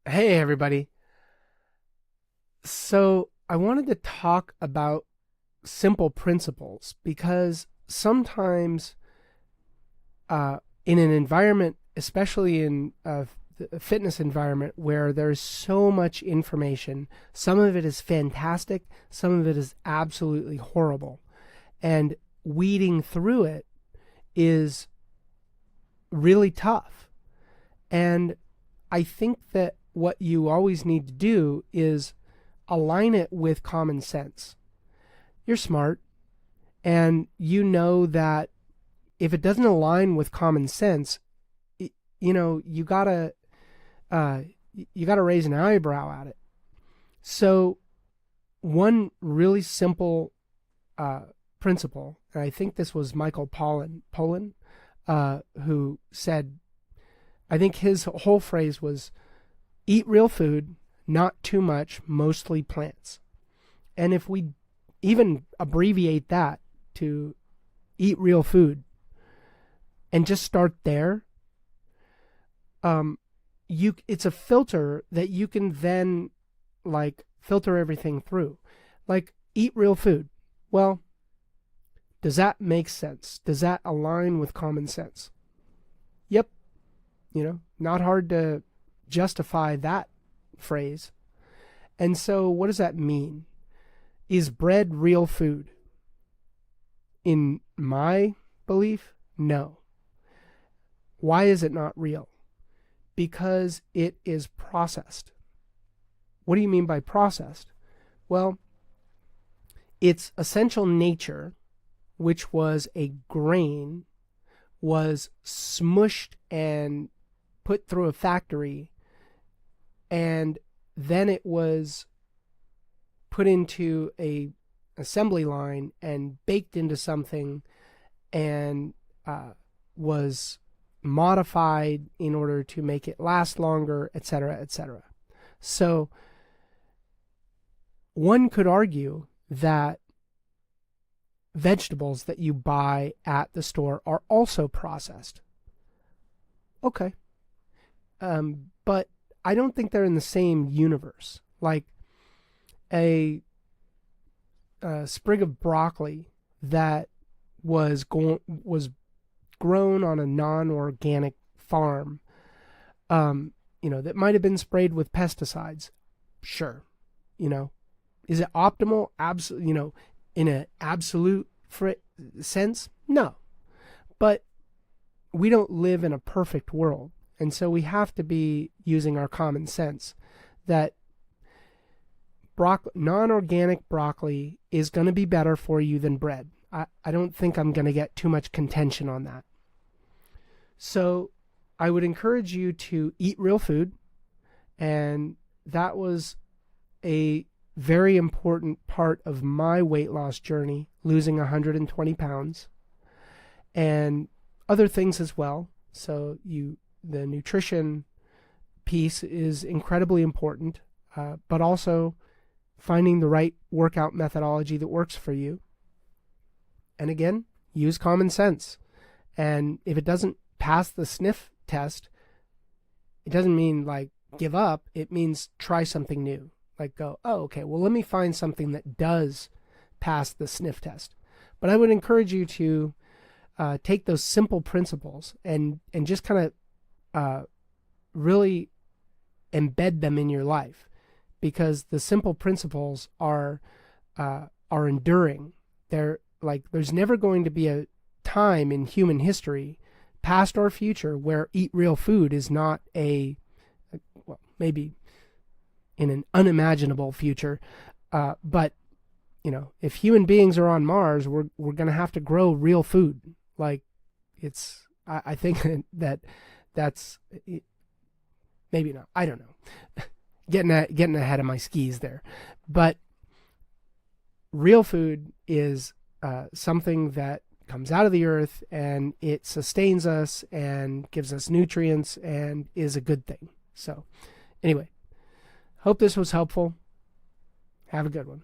Hey, everybody. So, I wanted to talk about simple principles because sometimes in an environment, especially in a fitness environment where there's so much information, some of it is fantastic, some of it is absolutely horrible. And weeding through it is really tough. And I think that what you always need to do is align it with common sense. You're smart, and you know that if it doesn't align with common sense, you know uh, you gotta raise an eyebrow at it. So one really simple uh, principle, and I think this was Michael Pollan, who said, I think his whole phrase was, "Eat real food, not too much, mostly plants." And if we even abbreviate that to eat real food and just start there, um, it's a filter that you can then like filter everything through. Like eat real food. Well, does that make sense? Does that align with common sense? Yep. Not hard to justify that phrase. And so, what does that mean? Is bread real food? In my belief, no. Why is it not real? Because it is processed. What do you mean by processed? Well, its essential nature, which was a grain, was smushed and put through a factory, and then it was put into a assembly line and baked into something and was modified in order to make it last longer, etc., etc. So one could argue that vegetables that you buy at the store are also processed. Okay. But I don't think they're in the same universe. Like a, a sprig of broccoli that was grown on a non-organic farm, that might have been sprayed with pesticides. Sure, you know, is it optimal? Absolutely, in an absolute sense, no. But we don't live in a perfect world, and so we have to be using our common sense that non-organic broccoli is going to be better for you than bread. I don't think I'm going to get too much contention on that. So I would encourage you to eat real food, and that was a very important part of my weight loss journey, losing 120 pounds, and other things as well. So the nutrition piece is incredibly important, but also finding the right workout methodology that works for you. And again, use common sense. And if it doesn't pass the sniff test, it doesn't mean like give up. It means try something new. Like go, oh, okay, well, let me find something that does pass the sniff test. But I would encourage you to take those simple principles and just kind of really embed them in your life, because the simple principles are enduring. They're like there's never going to be a time in human history, past or future, where eat real food is not well, maybe in an unimaginable future, but if human beings are on Mars, we're going to have to grow real food. Like I think that's maybe not. I don't know. Getting ahead of my skis there, but real food is something that comes out of the earth and it sustains us and gives us nutrients and is a good thing. So, anyway, hope this was helpful. Have a good one.